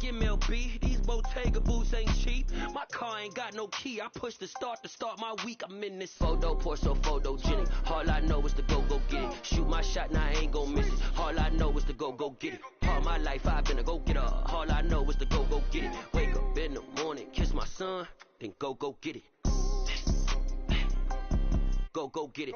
MLB, these Bottega boots ain't cheap. My car ain't got no key. I push the start to start my week. I'm in this photo, pour so photogenic. All I know is to go get it. Shoot my shot, now I ain't gon' miss it. All I know is to go get it. All my life I've been a go-getter. All I know is to go get it. Wake up in the morning, kiss my son, then go get it. Go get it.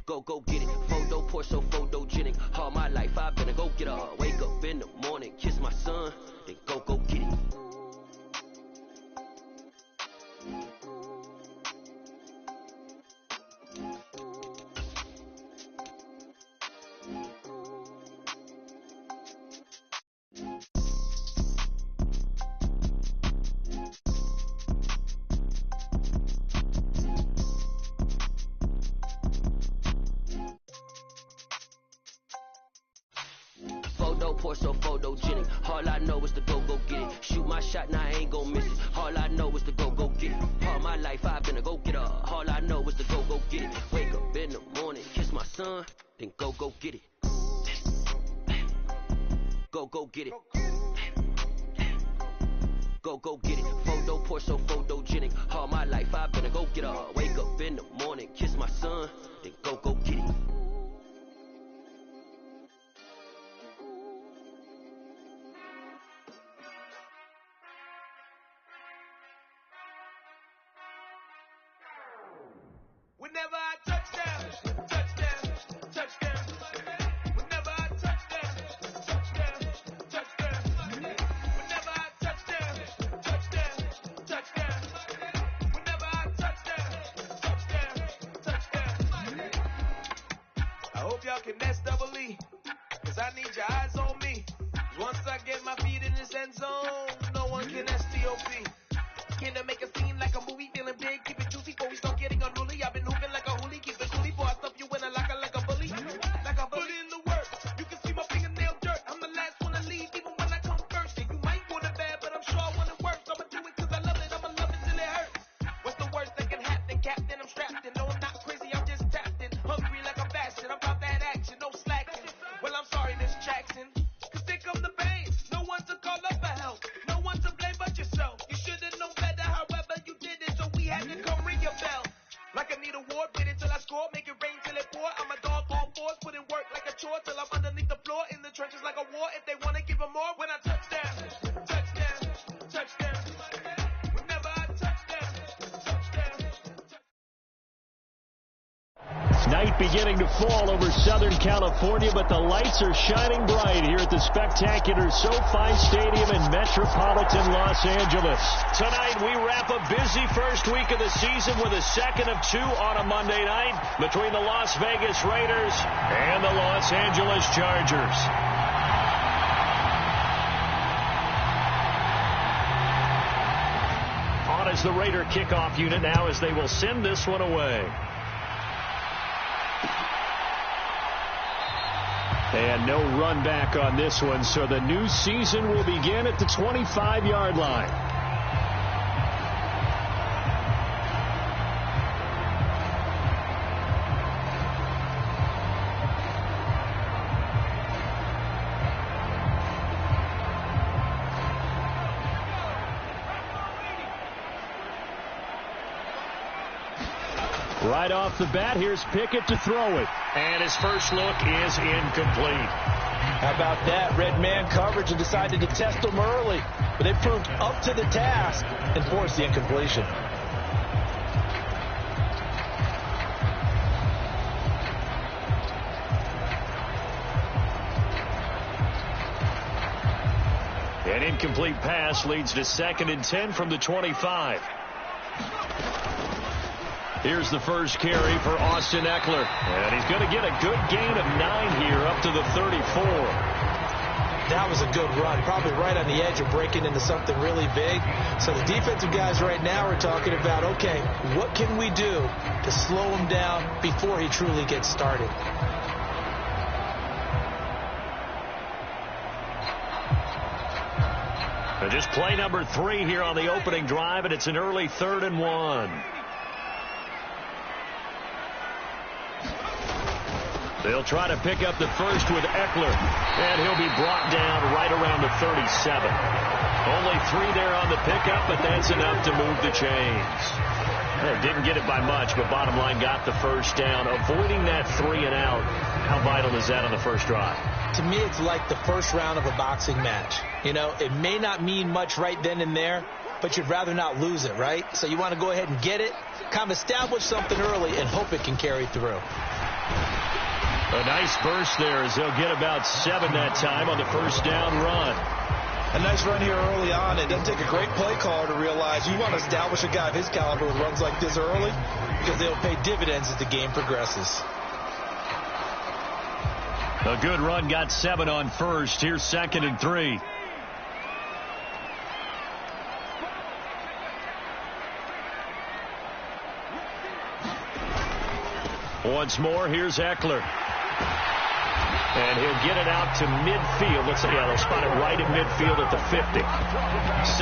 Go get it. Photo, pour so photogenic. All my life I've been a go-getter. Wake up in the morning, kiss my son, then go get it. Pour so photogenic. All I know is to go get it. Shoot my shot, now I ain't gon' miss it. All I know is to go get it. All my life I've been a go-getter. All I know is to go get it. Wake up in the morning, kiss my son, then go get it. Go get it. Go get it. Photo, pour so photogenic. All my life I've been a go-getter. Wake up in the morning, kiss my son, then go get it. Whenever I touchdown, touchdown, touchdown. Whenever I touchdown, touchdown, touchdown. Whenever I touchdown, touchdown, touchdown. Whenever I touchdown, touchdown, touchdown. I hope y'all can nest double E, cause I need your eyes on me. Once I get my feet in this end zone, no one can STOP. Can I make a scene like a movie, feeling big, keep it juicy before we start getting unruly. I've been hooping like a hoolie, keep it coolie before I stuff you in a locker like a bully. Like a bully in the work, you can see my fingernail dirt. I'm the last one to leave, even when I come first. And you might want it bad, but I'm sure I want it worse. I'ma do it cause I love it, I'ma love it till it hurts. What's the worst that can happen, Captain? I'm strapped in, no I'm not crazy, I'm just tapped in. Hungry like I'm fasting, I'm about that action, no slacking. Well I'm sorry, Miss Jackson, cause here come the pain. No one to call up for help, no one to blame but yourself. You should've known better, however you did it, so we had to come ring your bell. Like I need a ward, wait until I score, make it rain till it pour. I'm a dog on fours, put in work like a chore till I'm underneath the floor, in the trenches like a war. If they wanna give them more, when I touchdown, touchdown, touchdown. Whenever I touchdown, touchdown. Night beginning to fall over Southern California, but the lights are shining bright here at the spectacular SoFi Stadium in metropolitan Los Angeles. Tonight we wrap a busy first week of the season with a second of two on a Monday night between the Las Vegas Raiders and the Los Angeles Chargers. On is the Raider kickoff unit now as they will send this one away. And no run back on this one, so the new season will begin at the 25-yard line. Right off the bat, here's Pickett to throw it. And his first look is incomplete. How about that? Red man coverage and decided to test them early. But they proved up to the task and forced the incompletion. An incomplete pass leads to 2nd and 10 from the 25. Here's the first carry for Austin Eckler. And he's going to get a good gain of 9 here up to the 34. That was a good run, probably right on the edge of breaking into something really big. So the defensive guys right now are talking about, okay, what can we do to slow him down before he truly gets started? And just play number 3 here on the opening drive, and it's an early 3rd and 1. They'll They'll try to pick up the first with Eckler, and he'll be brought down right around the 37. Only 3 there on the pickup, but that's enough to move the chains. They didn't get it by much, but bottom line got the first down. Avoiding that 3 and out, how vital is that on the first drive? To me, it's like the first round of a boxing match. You know, it may not mean much right then and there, but you'd rather not lose it, right? So you want to go ahead and get it, kind of establish something early, and hope it can carry through. A nice burst there as they'll get about 7 that time on the first down run. A nice run here early on. It doesn't take a great play caller to realize you want to establish a guy of his caliber with runs like this early because they'll pay dividends as the game progresses. A good run got 7 on first. Here's 2nd and 3. Once more, here's Eckler. And he'll get it out to midfield. Looks like, they'll spot it right in midfield at the 50.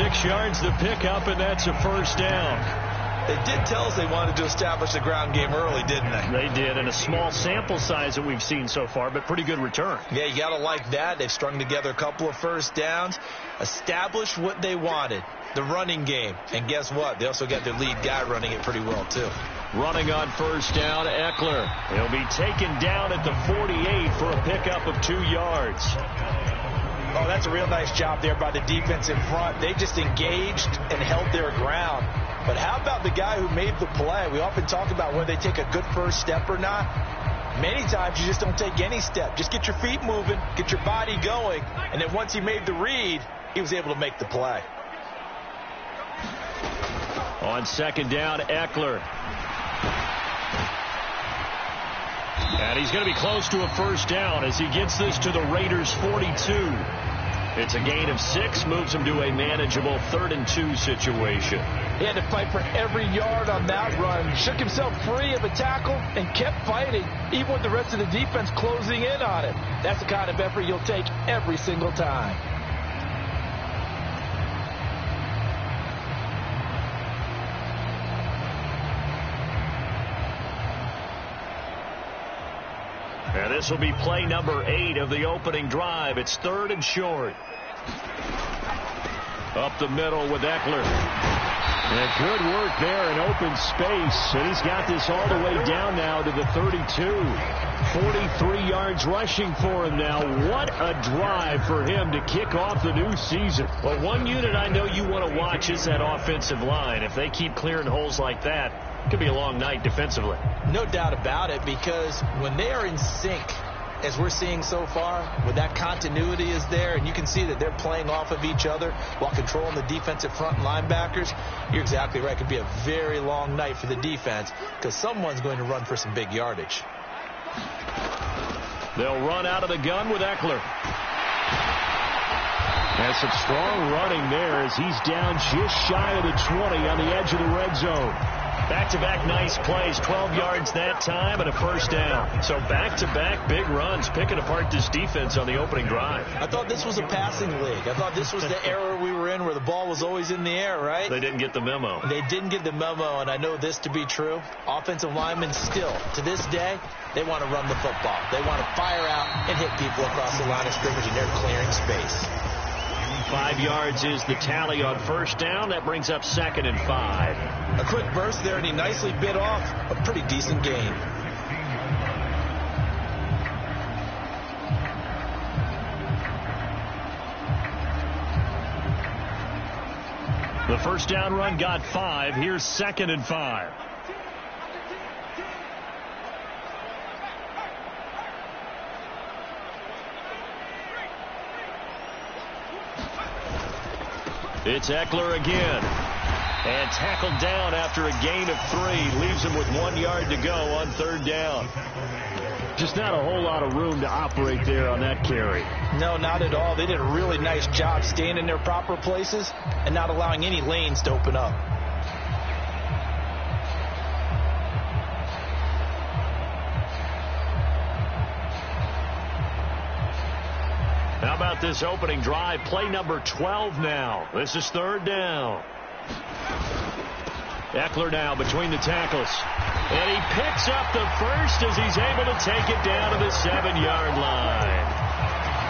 6 yards the pickup, and that's a first down. They did tell us they wanted to establish the ground game early, didn't they? They did, and a small sample size that we've seen so far, but pretty good return. Yeah, you got to like that. They've strung together a couple of first downs, established what they wanted, the running game. And guess what? They also got their lead guy running it pretty well, too. Running on first down, Eckler. He'll be taken down at the 48 for a pickup of 2 yards. Oh, that's a real nice job there by the defense in front. They just engaged and held their ground. But how about the guy who made the play? We often talk about whether they take a good first step or not. Many times you just don't take any step. Just get your feet moving, get your body going, and then once he made the read, he was able to make the play. On 2nd down, Eckler. And he's going to be close to a first down as he gets this to the Raiders' 42. It's a gain of 6, moves him to a manageable 3rd and 2 situation. He had to fight for every yard on that run. Shook himself free of a tackle and kept fighting, even with the rest of the defense closing in on it. That's the kind of effort you'll take every single time. And this will be play number 8 of the opening drive. It's 3rd and short. Up the middle with Eckler. And good work there in open space. And he's got this all the way down now to the 32. 43 yards rushing for him now. What a drive for him to kick off the new season. Well, one unit I know you want to watch is that offensive line. If they keep clearing holes like that, it could be a long night defensively. No doubt about it, because when they are in sync, as we're seeing so far, when that continuity is there and you can see that they're playing off of each other while controlling the defensive front linebackers, you're exactly right. It could be a very long night for the defense because someone's going to run for some big yardage. They'll run out of the gun with Eckler. Has some strong running there as he's down just shy of the 20 on the edge of the red zone. Back-to-back nice plays, 12 yards that time and a first down. So back-to-back big runs, picking apart this defense on the opening drive. I thought this was a passing league. I thought this was the era we were in where the ball was always in the air, right? They didn't get the memo. They didn't get the memo, and I know this to be true. Offensive linemen still, to this day, they want to run the football. They want to fire out and hit people across the line of scrimmage, and they're clearing space. 5 yards is the tally on first down. That brings up 2nd and 5. A quick burst there, and he nicely bit off a pretty decent gain. The first down run got 5. Here's 2nd and 5. It's Eckler again. And tackled down after a gain of 3. Leaves him with 1 yard to go on 3rd down. Just not a whole lot of room to operate there on that carry. No, not at all. They did a really nice job staying in their proper places and not allowing any lanes to open up. How about this opening drive? Play number 12 now. This is 3rd down. Eckler now between the tackles. And he picks up the first as he's able to take it down to the 7-yard line.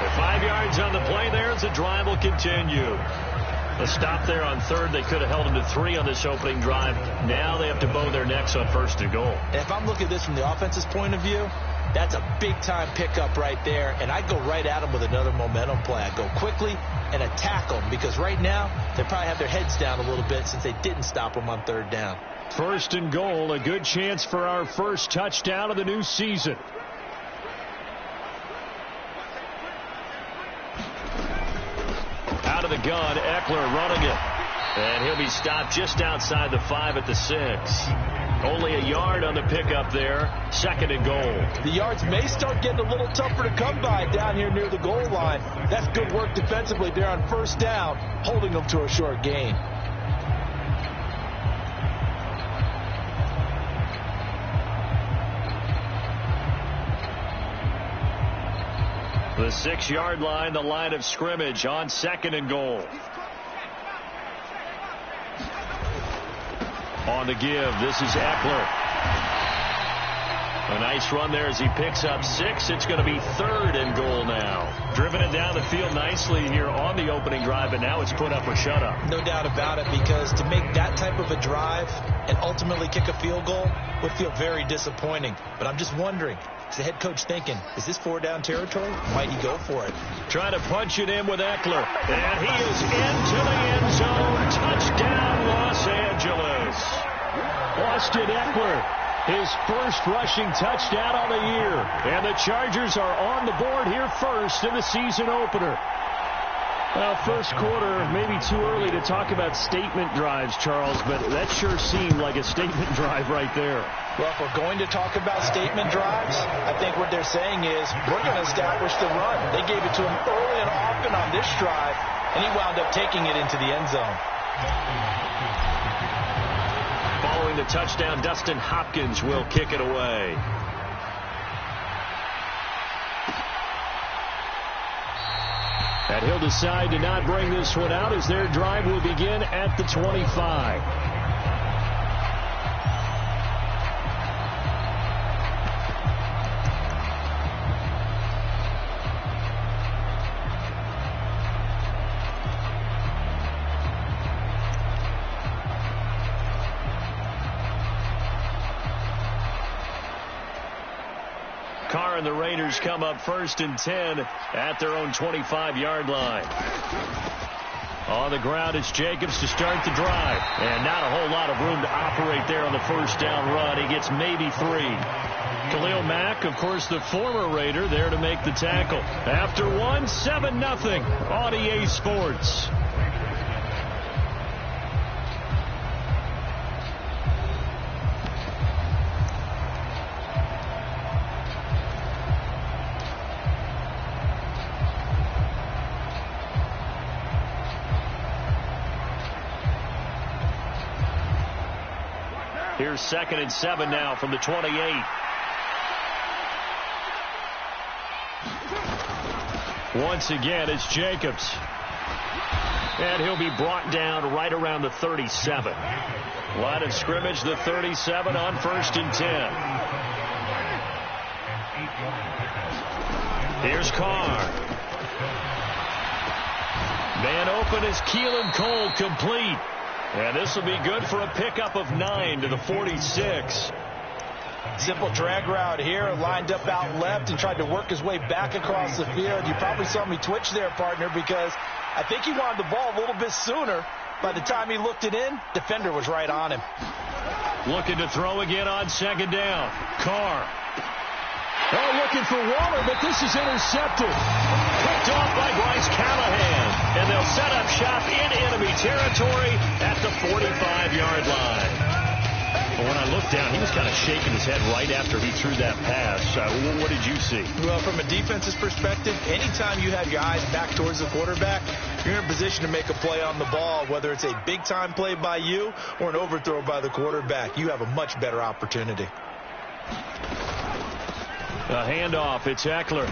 The 5 yards on the play there as the drive will continue. A stop there on third. They could have held him to 3 on this opening drive. Now they have to bow their necks on first and goal. And if I'm looking at this from the offense's point of view, that's a big-time pickup right there. And I'd go right at them with another momentum play. I'd go quickly and attack them because right now they probably have their heads down a little bit since they didn't stop them on third down. First and goal, a good chance for our first touchdown of the new season. Out of the gun, Eckler running it. And he'll be stopped just outside the 5 at the 6. Only a yard on the pickup there. Second and goal. The yards may start getting a little tougher to come by down here near the goal line. That's good work defensively there on first down, holding them to a short gain. The 6-yard line, the line of scrimmage on second and goal. On the give, this is Eckler. A nice run there as he picks up 6. It's going to be third and goal now. Driven it down the field nicely here on the opening drive, and now it's put up or shut up. No doubt about it, because to make that type of a drive and ultimately kick a field goal would feel very disappointing. But I'm just wondering, is the head coach thinking, is this 4-down territory? Might he go for it? Trying to punch it in with Eckler. And he is into the end zone. Touchdown, Los Angeles. Austin Eckler, his first rushing touchdown on the year. And the Chargers are on the board here first in the season opener. Well, first quarter, maybe too early to talk about statement drives, Charles, but that sure seemed like a statement drive right there. Well, if we're going to talk about statement drives, I think what they're saying is we're going to establish the run. They gave it to him early and often on this drive, and he wound up taking it into the end zone. Following the touchdown, Dustin Hopkins will kick it away. And he'll decide to not bring this one out as their drive will begin at the 25. Carr and the Raiders come up first and 10 at their own 25-yard line. On the ground, it's Jacobs to start the drive. And not a whole lot of room to operate there on the first down run. He gets maybe 3. Khalil Mack, of course, the former Raider, there to make the tackle. After 7-0 on EA Sports. Here's 2nd and 7 now from the 28. Once again, it's Jacobs. And he'll be brought down right around the 37. Line of scrimmage, the 37 on 1st and 10. Here's Carr. Man open is Keelan Cole, complete. And this will be good for a pickup of 9 to the 46. Simple drag route here, lined up out left and tried to work his way back across the field. You probably saw me twitch there, partner, because I think he wanted the ball a little bit sooner. By the time he looked it in, defender was right on him. Looking to throw again on 2nd down. Carr. Oh, looking for Waller, but this is intercepted. Picked off by Bryce Callahan. And they'll set up shop in enemy territory at the 45-yard line. But when I looked down, he was kind of shaking his head right after he threw that pass. What did you see? Well, from a defense's perspective, anytime you have your eyes back towards the quarterback, you're in a position to make a play on the ball, whether it's a big-time play by you or an overthrow by the quarterback. You have a much better opportunity. A handoff, it's Eckler.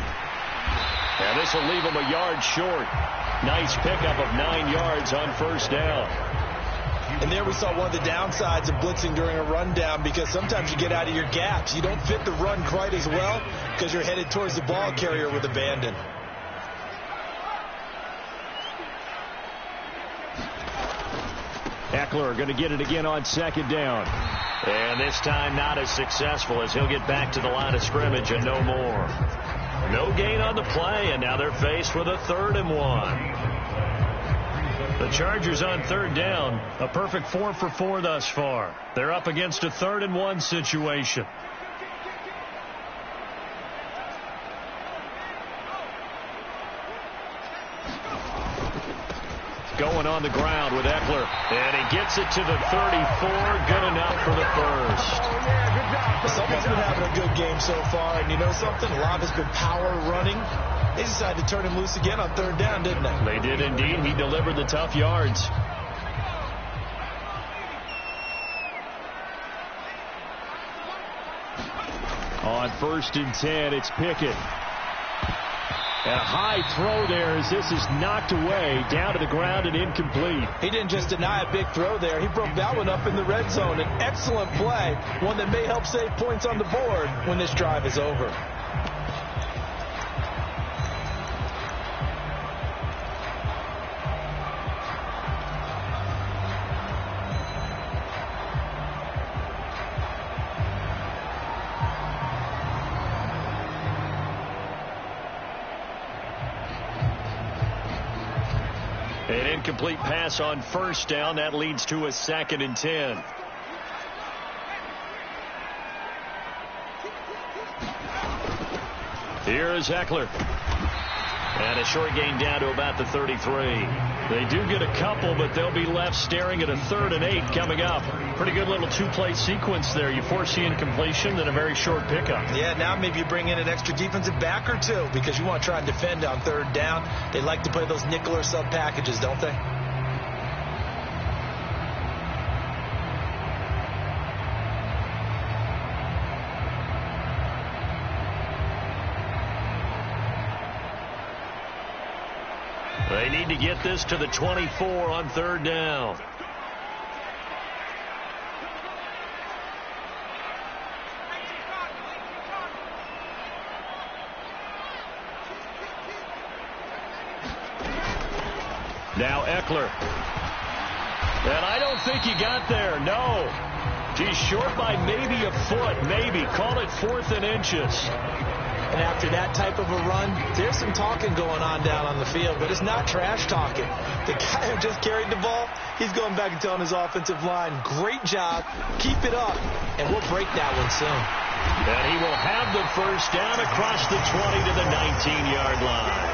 And this will leave him a yard short. Nice pickup of 9 yards on 1st down. And there we saw one of the downsides of blitzing during a rundown, because sometimes you get out of your gaps. You don't fit the run quite as well because you're headed towards the ball carrier with abandon. Eckler going to get it again on second down. And this time not as successful, as he'll get back to the line of scrimmage and no more. No gain on the play, and now they're faced with a 3rd and 1. The Chargers on 3rd down, a perfect 4 for 4 thus far. They're up against a 3rd and 1 situation. Going on the ground with Eckler, and he gets it to the 34. Good enough for the first. Someone's been having a good game so far, and you know something? A lot of it's been power running. They decided to turn him loose again on 3rd down, didn't they? They did indeed. He delivered the tough yards. On 1st and 10, it's Pickett. And a high throw there as this is knocked away, down to the ground and incomplete. He didn't just deny a big throw there. He broke that one up in the red zone. An excellent play, one that may help save points on the board when this drive is over. An incomplete pass on 1st down. That leads to a 2nd and 10. Here is Eckler. And a short gain down to about the 33. They do get a couple, but they'll be left staring at a 3rd and 8 coming up. Pretty good little 2-play sequence there. You force the incompletion, then a very short pickup. Yeah, now maybe you bring in an extra defensive back or two, because you want to try and defend on 3rd down. They like to play those nickel or sub packages, don't they? They need to get this to the 24 on 3rd down. Now Eckler. And I don't think he got there. No. He's short by maybe a foot. Maybe. Call it 4th and inches. And after that type of a run, there's some talking going on down on the field, but it's not trash talking. The guy who just carried the ball, he's going back and telling his offensive line, great job, keep it up, and we'll break that one soon. And he will have the 1st down across the 20 to the 19-yard line.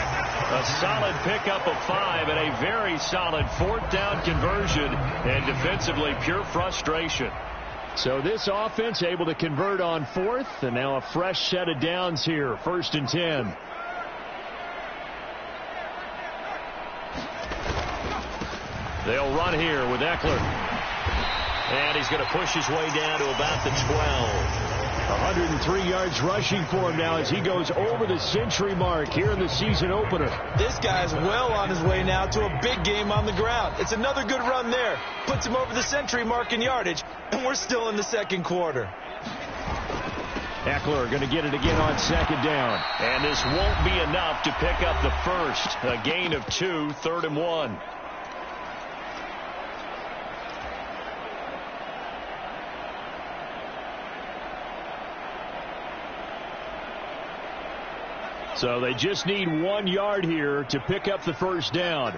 A solid pickup of 5 and a very solid 4th down conversion, and defensively pure frustration. So this offense able to convert on 4th, and now a fresh set of downs here, 1st and 10. They'll run here with Eckler. And he's going to push his way down to about the 12. 103 yards rushing for him now as he goes over the century mark here in the season opener. This guy's well on his way now to a big game on the ground. It's another good run there. Puts him over the century mark in yardage, and we're still in the 2nd quarter. Eckler going to get it again on 2nd down. And this won't be enough to pick up the first. A gain of 2, 3rd and 1. So they just need 1 yard here to pick up the 1st down.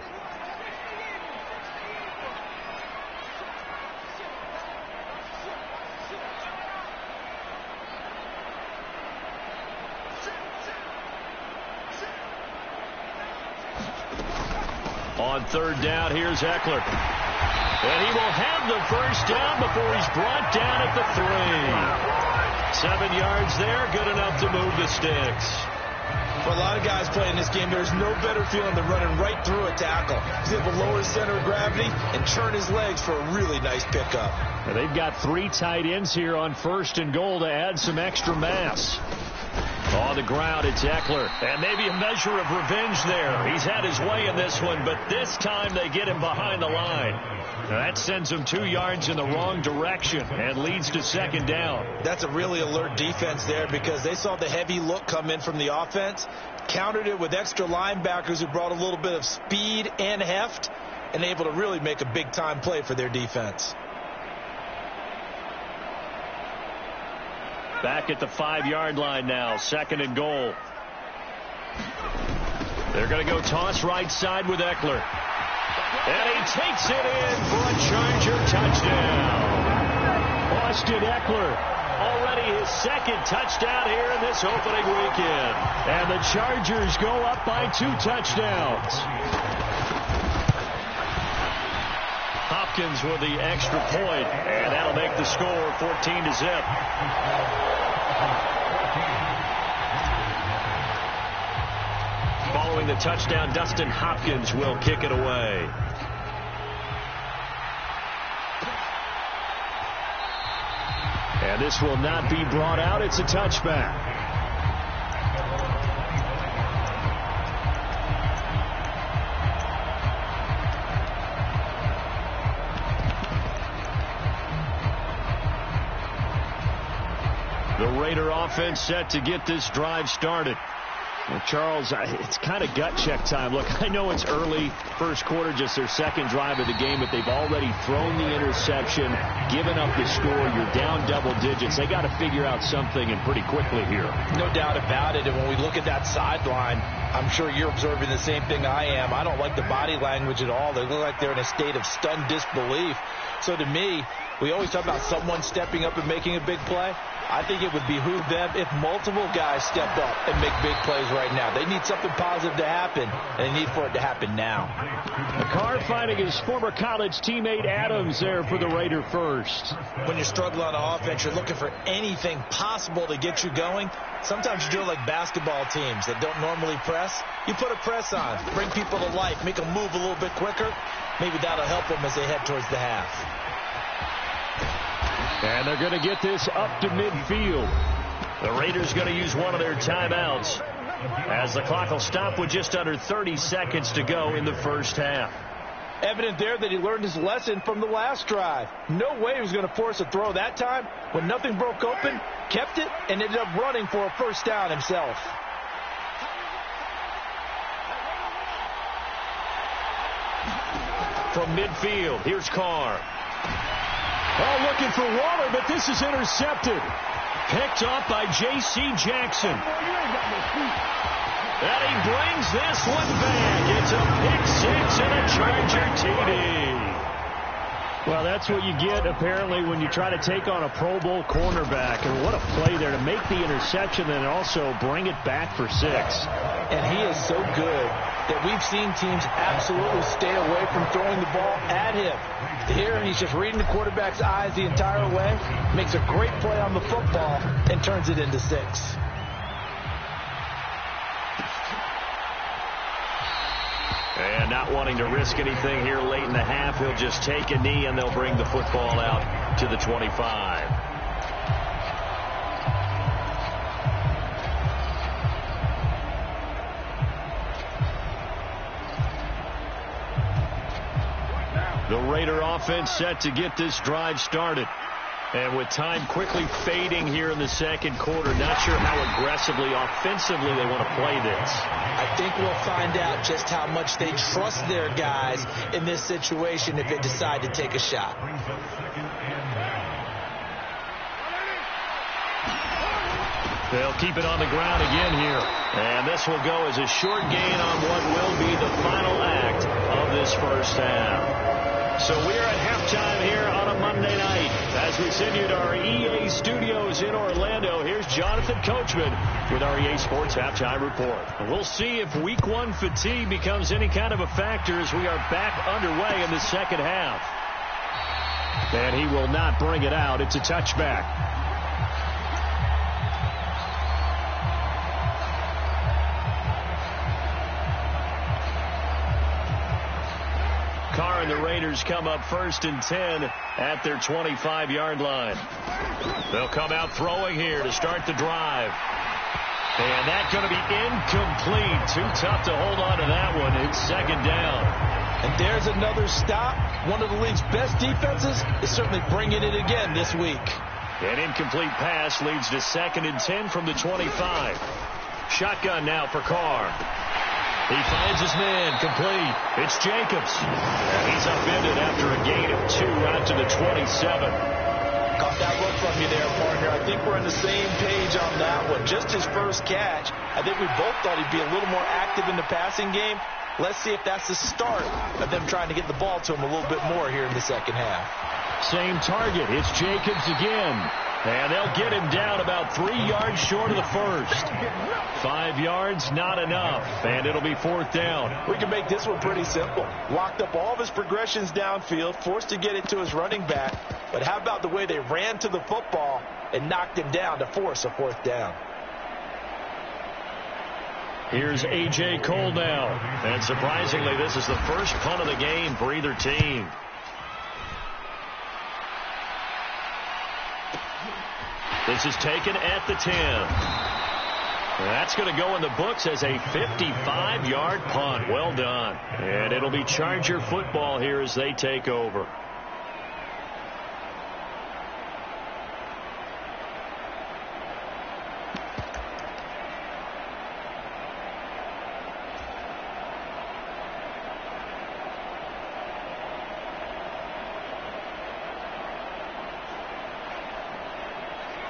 On 3rd down, here's Eckler. And he will have the 1st down before he's brought down at the 3. 7 yards there, good enough to move the sticks. For a lot of guys playing this game, there's no better feeling than running right through a tackle. He's able to lower his center of gravity and turn his legs for a really nice pickup. Now they've got 3 tight ends here on 1st and goal to add some extra mass. On the ground, it's Eckler. And maybe a measure of revenge there. He's had his way in this one, but this time they get him behind the line. That sends him 2 yards in the wrong direction and leads to second down. That's a really alert defense there because they saw the heavy look come in from the offense, countered it with extra linebackers who brought a little bit of speed and heft, and able to really make a big-time play for their defense. Back at the 5-yard line now, 2nd and goal. They're going to go toss right side with Eckler. And he takes it in for a Charger touchdown. Austin Eckler, already his 2nd touchdown here in this opening weekend. And the Chargers go up by 2 touchdowns. Hopkins with the extra point, and that'll make the score 14-0. Following the touchdown, Dustin Hopkins will kick it away. And this will not be brought out. It's a touchback. The Raider offense set to get this drive started. Well, Charles, it's kind of gut check time. Look, I know it's early, first quarter, just their 2nd drive of the game, but they've already thrown the interception, given up the score. You're down double digits. They got to figure out something, and pretty quickly here. No doubt about it. And when we look at that sideline, I'm sure you're observing the same thing I am. I don't like the body language at all. They look like they're in a state of stunned disbelief. So to me, we always talk about someone stepping up and making a big play. I think it would behoove them if multiple guys stepped up and make big plays right now. They need something positive to happen, and they need for it to happen now. Carr finding his former college teammate Adams there for the Raider first. When you're struggling on offense, you're looking for anything possible to get you going. Sometimes you do it like basketball teams that don't normally press. You put a press on, bring people to life, make them move a little bit quicker. Maybe that'll help them as they head towards the half. And they're going to get this up to midfield. The Raiders going to use one of their timeouts as the clock will stop with just under 30 seconds to go in the first half. Evident there that he learned his lesson from the last drive. No way he was going to force a throw that time. When nothing broke open, kept it, and ended up running for a first down himself. From midfield, here's Carr. Oh, looking for Waller, but this is intercepted. Picked up by J.C. Jackson. And he brings this one back. It's a pick 6 and a Charger TD. Well, that's what you get, apparently, when you try to take on a Pro Bowl cornerback. And what a play there to make the interception and also bring it back for 6. And he is so good that we've seen teams absolutely stay away from throwing the ball at him. Here, he's just reading the quarterback's eyes the entire way, makes a great play on the football, and turns it into 6. And not wanting to risk anything here late in the half, he'll just take a knee, and they'll bring the football out to the 25. The Raider offense set to get this drive started. And with time quickly fading here in the second quarter, not sure how aggressively, offensively they want to play this. I think we'll find out just how much they trust their guys in this situation if they decide to take a shot. They'll keep it on the ground again here. And this will go as a short gain on what will be the final act of this first half. So we're at halftime here on a Monday night. As we send you to our EA studios in Orlando, here's Jonathan Coachman with our EA Sports Halftime Report. We'll see if Week 1 fatigue becomes any kind of a factor as we are back underway in the second half. And he will not bring it out. It's a touchback. Carr and the Raiders come up 1st and 10 at their 25-yard line. They'll come out throwing here to start the drive. And that's going to be incomplete. Too tough to hold on to that one. It's second down. And there's another stop. One of the league's best defenses is certainly bringing it again this week. An incomplete pass leads to 2nd and 10 from the 25. Shotgun now for Carr. He finds his man, complete. It's Jacobs. And he's upended after a gain of 2 out to the 27. Caught that look from you there, partner. I think we're on the same page on that one. Just his first catch. I think we both thought he'd be a little more active in the passing game. Let's see if that's the start of them trying to get the ball to him a little bit more here in the second half. Same target. It's Jacobs again. And they'll get him down about 3 yards short of the first. 5 yards, not enough. And it'll be 4th down. We can make this one pretty simple. Locked up all of his progressions downfield, forced to get it to his running back. But how about the way they ran to the football and knocked him down to force a 4th down? Here's A.J. Cole now. And surprisingly, this is the first punt of the game for either team. This is taken at the 10. That's going to go in the books as a 55-yard punt. Well done. And it'll be Charger football here as they take over.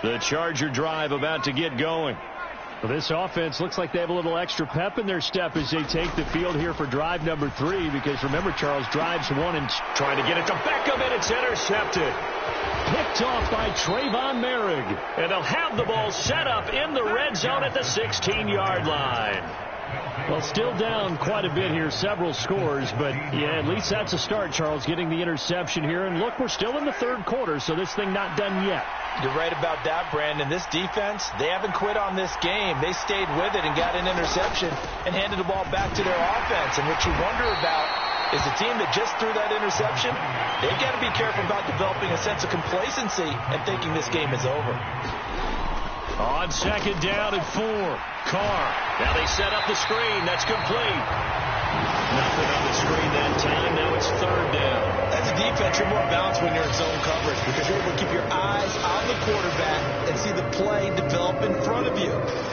The Charger drive about to get going. Well, this offense looks like they have a little extra pep in their step as they take the field here for drive number 3. Because remember, Charles, drives 1 and trying to get it to Beckham, and it's intercepted. Picked off by Trayvon Merrick. And they'll have the ball set up in the red zone at the 16-yard line. Well, still down quite a bit here, several scores, but yeah, at least that's a start, Charles, getting the interception here. And look, we're still in the 3rd quarter, so this thing not done yet. You're right about that, Brandon. This defense, they haven't quit on this game. They stayed with it and got an interception and handed the ball back to their offense. And what you wonder about is the team that just threw that interception, they've got to be careful about developing a sense of complacency and thinking this game is over. On 2nd down and 4. Carr. Now they set up the screen. That's complete. Nothing on the screen that time. Now it's 3rd down. As a defense, you're more balanced when you're in zone coverage because you're able to keep your eyes on the quarterback and see the play develop in front of you.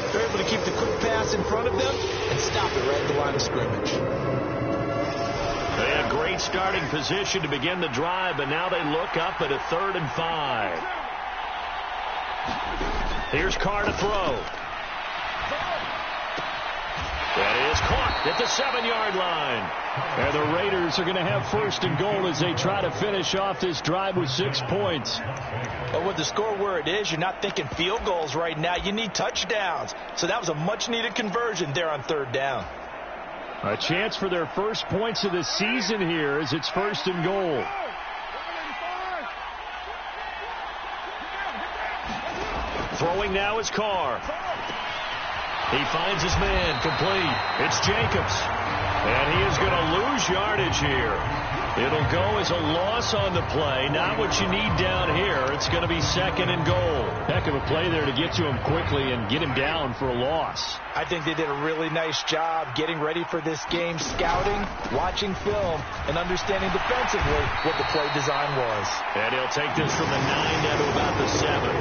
They're able to keep the quick pass in front of them and stop it right at the line of scrimmage. They have great starting position to begin the drive, but now they look up at a 3rd and 5. Here's Carr to throw. That is caught at the 7-yard line. And the Raiders are going to have 1st and goal as they try to finish off this drive with 6 points. But with the score where it is, you're not thinking field goals right now. You need touchdowns. So that was a much-needed conversion there on 3rd down. A chance for their first points of the season here as it's 1st and goal. Throwing now is Carr. He finds his man, complete. It's Jacobs. And he is going to lose yardage here. It'll go as a loss on the play. Not what you need down here. It's going to be 2nd and goal. Heck of a play there to get to him quickly and get him down for a loss. I think they did a really nice job getting ready for this game, scouting, watching film, and understanding defensively what the play design was. And he'll take this from the 9 down to about the 7.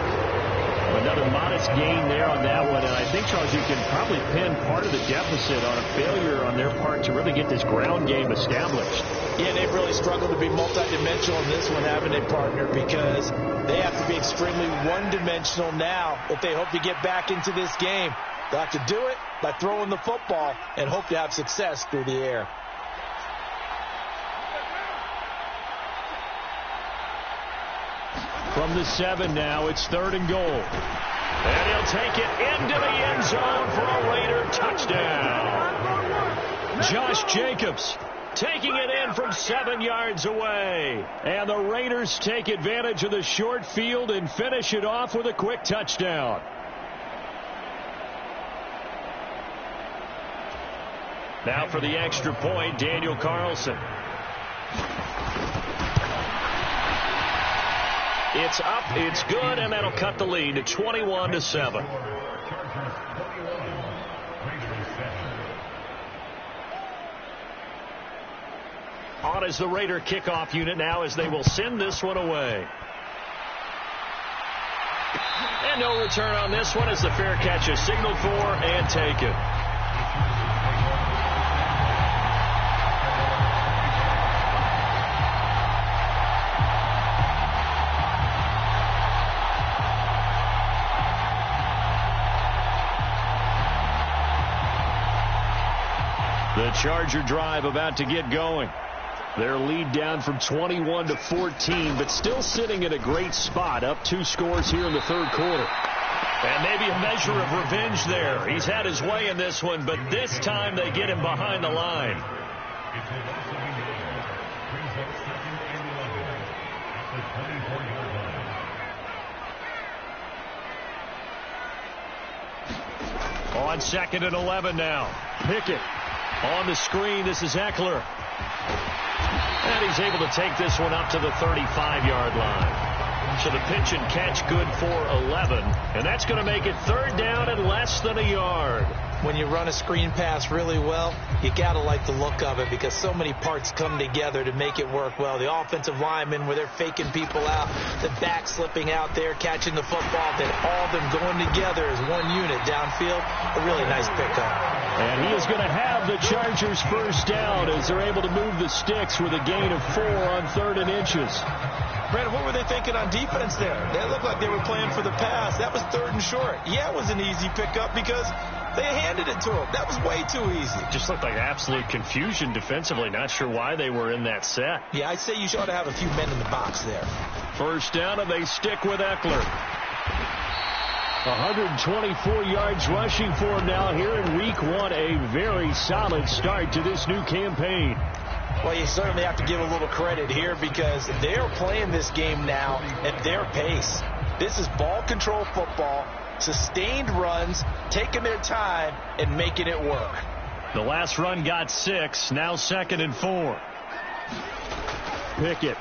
Another modest gain there on that one, and I think, Charles, you can probably pin part of the deficit on a failure on their part to really get this ground game established. Yeah, they've really struggled to be multidimensional in this one, haven't they, partner, because they have to be extremely one-dimensional now if they hope to get back into this game. They'll have to do it by throwing the football and hope to have success through the air. From the 7 now, it's 3rd and goal. And he'll take it into the end zone for a Raider touchdown. Josh Jacobs taking it in from 7 yards away. And the Raiders take advantage of the short field and finish it off with a quick touchdown. Now for the extra point, Daniel Carlson. It's up, it's good, and that'll cut the lead to 21-7. On as the Raider kickoff unit now as they will send this one away. And no return on this one as the fair catch is signaled for and taken. The Charger drive about to get going. Their lead down from 21 to 14, but still sitting in a great spot, up 2 scores here in the third quarter. And maybe a measure of revenge there. He's had his way in this one, but this time they get him behind the line. On 2nd and 11 now. Pickett on the screen. This is Eckler. And he's able to take this one up to the 35-yard line. So the pitch and catch good for 11. And that's going to make it 3rd down and less than a yard. When you run a screen pass really well, you got to like the look of it because so many parts come together to make it work well. The offensive linemen where they're faking people out, the back slipping out there, catching the football, then all of them going together as one unit downfield. A really nice pickup. And he is going to have the Chargers first down as they're able to move the sticks with a gain of 4 on 3rd and inches. Brandon, what were they thinking on defense there? They looked like they were playing for the pass. That was 3rd and short. Yeah, it was an easy pickup because they handed it to him. That was way too easy. Just looked like absolute confusion defensively. Not sure why they were in that set. Yeah, I'd say you ought to have a few men in the box there. First down, and they stick with Eckler. 124 yards rushing for him now here in week 1. A very solid start to this new campaign. Well, you certainly have to give a little credit here because they're playing this game now at their pace. This is ball control football, sustained runs, taking their time, and making it work. The last run got 6, now 2nd and 4. Pickett.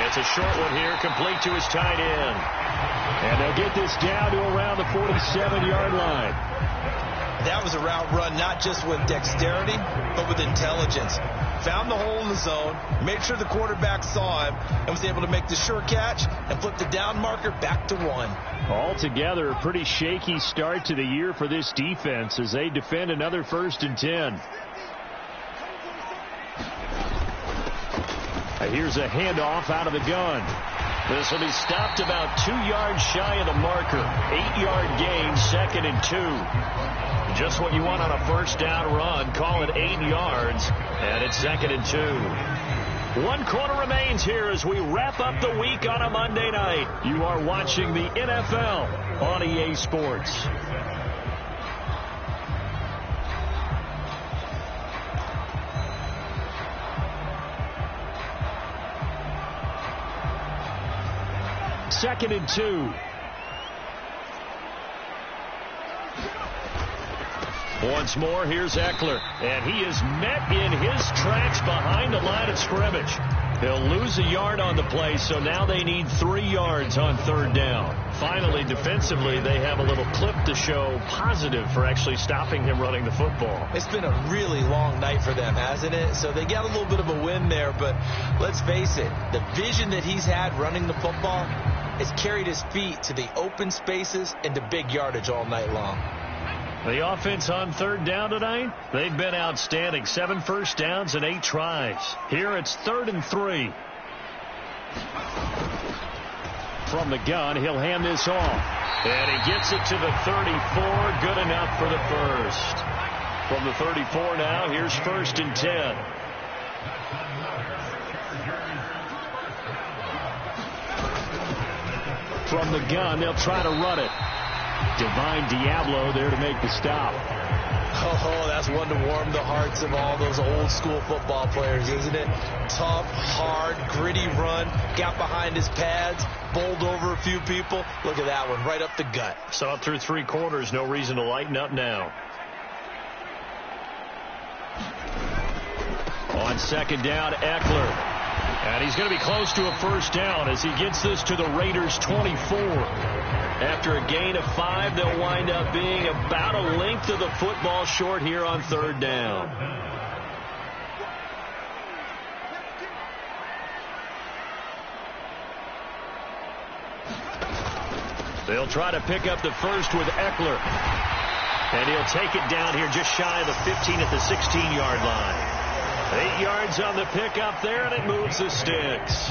It's a short one here, complete to his tight end. And they'll get this down to around the 47-yard line. That was a route run not just with dexterity, but with intelligence. Found the hole in the zone, made sure the quarterback saw him, and was able to make the sure catch and flip the down marker back to 1. Altogether, a pretty shaky start to the year for this defense as they defend another 1st and 10. Here's a handoff out of the gun. This will be stopped about 2 yards shy of the marker. 8-yard gain, 2nd and 2. Just what you want on a first down run. Call it 8 yards, and it's 2nd and 2. 1 quarter remains here as we wrap up the week on a Monday night. You are watching the NFL on EA Sports. Second and 2. Once more, here's Eckler. And he is met in his tracks behind the line of scrimmage. He'll lose a yard on the play, so now they need 3 yards on 3rd down. Finally, defensively, they have a little clip to show positive for actually stopping him running the football. It's been a really long night for them, hasn't it? So they got a little bit of a win there, but let's face it, the vision that he's had running the football has carried his feet to the open spaces and to big yardage all night long. The offense on 3rd down tonight, they've been outstanding. 7 first downs and 8 tries. Here it's 3rd and 3. From the gun, he'll hand this off. And he gets it to the 34. Good enough for the first. From the 34 now, here's 1st and 10. From the gun, they'll try to run it. Divine Diablo there to make the stop. Oh, that's one to warm the hearts of all those old school football players, isn't it? Tough, hard, gritty run. Got behind his pads, bowled over a few people. Look at that one, right up the gut. Saw it through 3 quarters. No reason to lighten up now. On 2nd down, Eckler. And he's going to be close to a first down as he gets this to the Raiders' 24. After a gain of 5, they'll wind up being about a length of the football short here on 3rd down. They'll try to pick up the first with Eckler. And he'll take it down here just shy of the 15 at the 16-yard line. 8 yards on the pickup there, and it moves the sticks.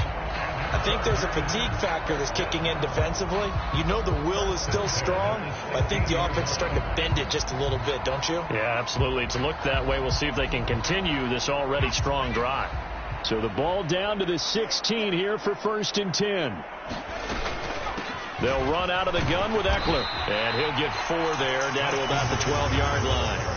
I think there's a fatigue factor that's kicking in defensively. You know the will is still strong, but I think the offense is starting to bend it just a little bit, don't you? Yeah, absolutely. It's looked that way. We'll see if they can continue this already strong drive. So the ball down to the 16 here for 1st and 10. They'll run out of the gun with Eckler, and he'll get 4 there down to about the 12-yard line.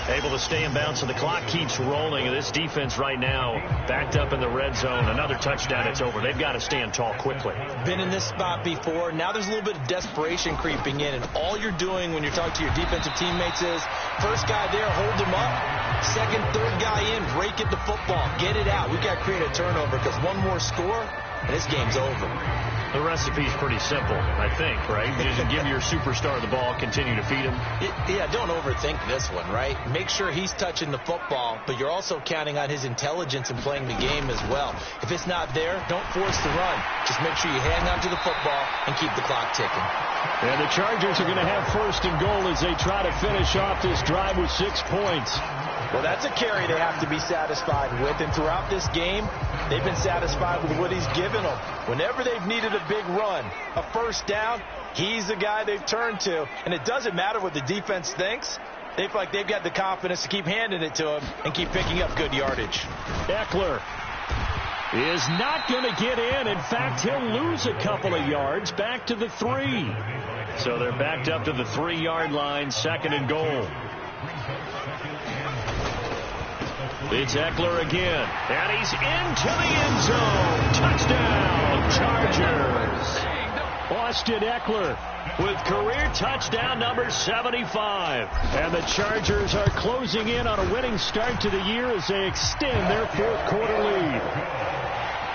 Able to stay in bounds, so the clock keeps rolling. This defense right now backed up in the red zone. Another touchdown, it's over. They've got to stand tall quickly. Been in this spot before. Now there's a little bit of desperation creeping in, and all you're doing when you're talking to your defensive teammates is first guy there, hold him up. Second, third guy in, break it to football. Get it out. We've got to create a turnover because one more score, and this game's over. The recipe's pretty simple, I think, right? Just give your superstar the ball, continue to feed him. Yeah, don't overthink this one, right? Make sure he's touching the football, but you're also counting on his intelligence in playing the game as well. If it's not there, don't force the run. Just make sure you hang on to the football and keep the clock ticking. And the Chargers are going to have 1st and goal as they try to finish off this drive with 6 points. Well, that's a carry they have to be satisfied with, and throughout this game, they've been satisfied with what he's given them. Whenever they've needed a big run, a first down, he's the guy they've turned to. And it doesn't matter what the defense thinks. They feel like they've got the confidence to keep handing it to him and keep picking up good yardage. Eckler is not going to get in. In fact, he'll lose a couple of yards back to the 3. So they're backed up to the 3-yard line, 2nd and goal. It's Eckler again, and he's into the end zone. Touchdown, Chargers. Austin Eckler with career touchdown number 75. And the Chargers are closing in on a winning start to the year as they extend their 4th quarter lead.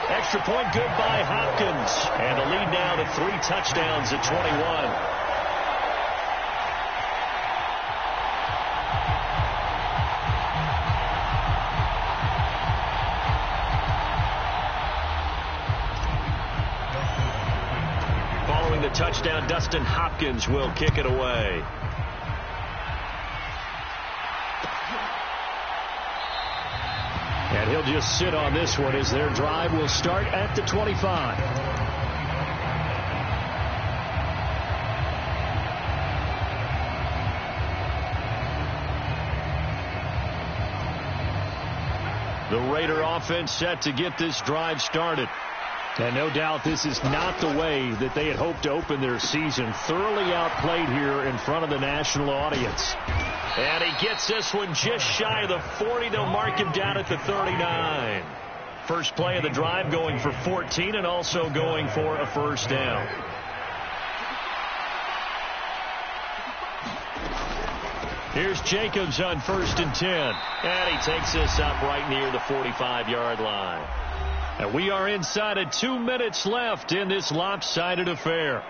Extra point good by Hopkins. And the lead now to 3 touchdowns at 21. Following the touchdown, Dustin Hopkins will kick it away. And he'll just sit on this one as their drive will start at the 25. The Raider offense set to get this drive started. And no doubt this is not the way that they had hoped to open their season. Thoroughly outplayed here in front of the national audience. And he gets this one just shy of the 40. They'll mark him down at the 39. First play of the drive going for 14 and also going for a first down. Here's Jacobs on 1st and 10. And he takes this up right near the 45-yard line. And we are inside of 2 minutes left in this lopsided affair.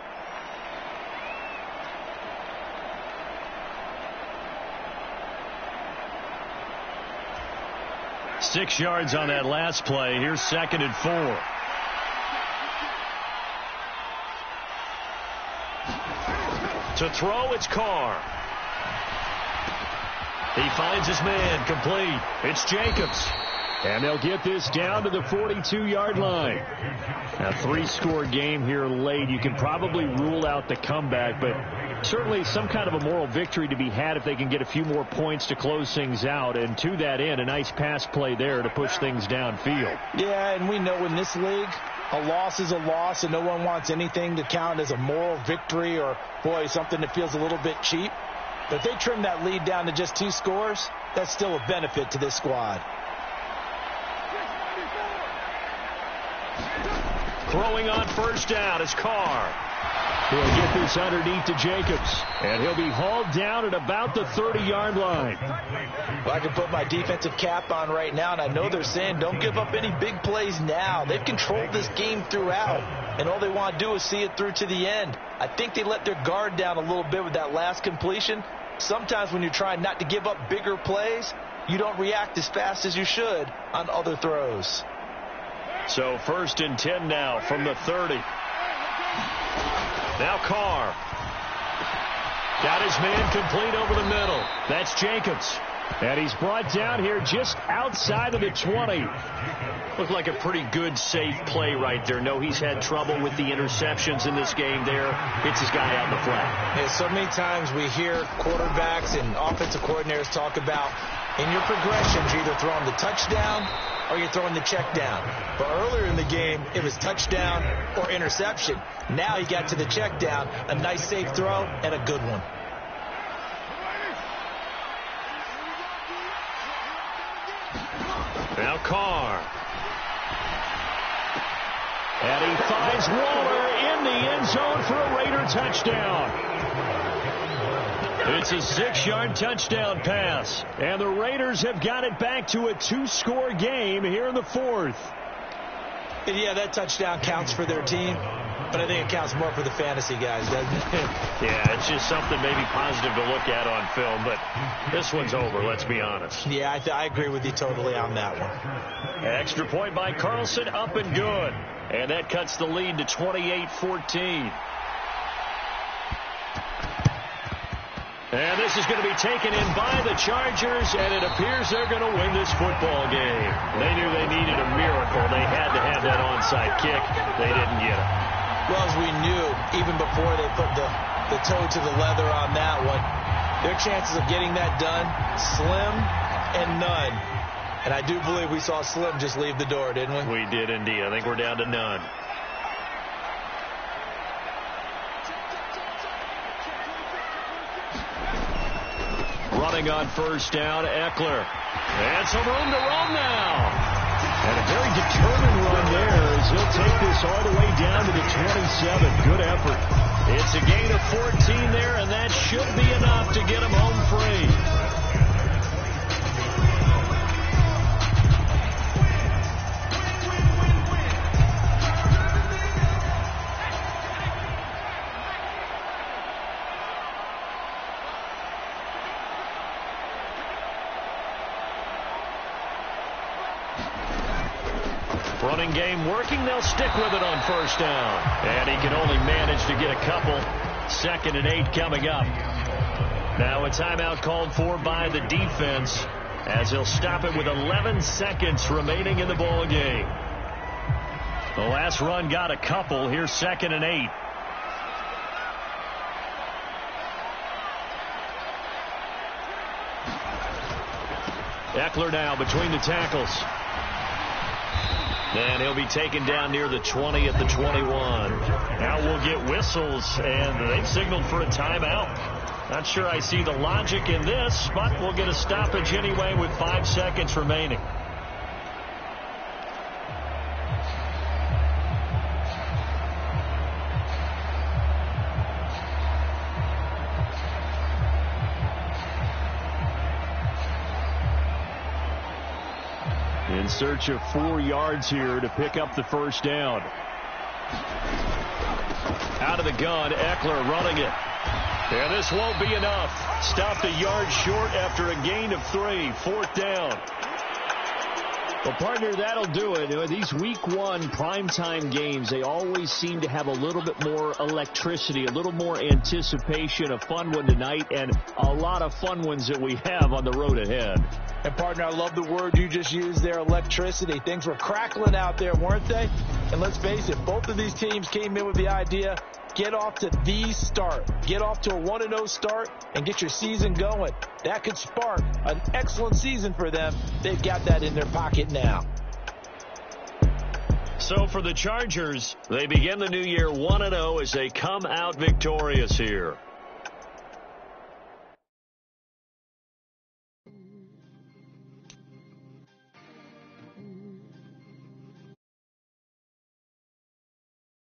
Six yards on that last play. Here's 2nd and 4. To throw, it's Carr. He finds his man, complete. It's Jacobs. And they'll get this down to the 42-yard line. A 3-score game here late. You can probably rule out the comeback, but certainly some kind of a moral victory to be had if they can get a few more points to close things out. And to that end, a nice pass play there to push things downfield. Yeah, and we know in this league, a loss is a loss, and no one wants anything to count as a moral victory or, boy, something that feels a little bit cheap. But if they trim that lead down to just 2 scores, that's still a benefit to this squad. Throwing on first down is Carr. He'll get this underneath to Jacobs, and he'll be hauled down at about the 30-yard line. Well, I can put my defensive cap on right now, and I know they're saying don't give up any big plays now. They've controlled this game throughout, and all they want to do is see it through to the end. I think they let their guard down a little bit with that last completion. Sometimes when you're trying not to give up bigger plays, you don't react as fast as you should on other throws. So 1st and 10 now from the 30. Now Carr. Got his man complete over the middle. That's Jacobs. And he's brought down here just outside of the 20. Looked like a pretty good, safe play right there. No, he's had trouble with the interceptions in this game there. Hits his guy out in the flat. Yeah, so many times we hear quarterbacks and offensive coordinators talk about in your progressions, you're either throwing the touchdown or you're throwing the check down. But earlier in the game, it was touchdown or interception. Now he got to the check down, a nice safe throw, and a good one. Now Carr. And he finds Waller in the end zone for a Raider touchdown. It's a 6-yard touchdown pass. And the Raiders have got it back to a 2-score game here in the 4th. And yeah, that touchdown counts for their team, but I think it counts more for the fantasy guys, doesn't it? Yeah, it's just something maybe positive to look at on film, but this one's over, let's be honest. Yeah, I agree with you totally on that one. Extra point by Carlson, up and good. And that cuts the lead to 28-14. And this is going to be taken in by the Chargers, and it appears they're going to win this football game. They knew they needed a miracle. They had to have that onside kick. They didn't get it. Well, as we knew, even before they put the toe to the leather on that one, their chances of getting that done, slim and none. And I do believe we saw Slim just leave the door, didn't we? We did indeed. I think we're down to none. Running on first down, Eckler. And some room to roam now. And a very determined run there as he'll take this all the way down to the 27. Good effort. It's a gain of 14 there, and that should be enough to get him home free. Running game working. They'll stick with it on first down. And he can only manage to get a couple. 2nd and 8 coming up. Now a timeout called for by the defense as he'll stop it with 11 seconds remaining in the ball game. The last run got a couple. Here's 2nd and 8. Eckler now between the tackles. And he'll be taken down near the 20 at the 21. Now we'll get whistles, and they've signaled for a timeout. Not sure I see the logic in this, but we'll get a stoppage anyway with 5 seconds remaining. In search of 4 yards here to pick up the first down. Out of the gun, Eckler running it. And this won't be enough. Stopped a yard short after a gain of 3. 4th down. Well, partner, that'll do it. These week 1 primetime games, they always seem to have a little bit more electricity, a little more anticipation. A fun one tonight, and a lot of fun ones that we have on the road ahead. And, partner, I love the word you just used there, electricity. Things were crackling out there, weren't they? And let's face it, both of these teams came in with the idea, get off to the start. Get off to a 1-0 start and get your season going. That could spark an excellent season for them. They've got that in their pocket now. So for the Chargers, they begin the new year 1-0 as they come out victorious here.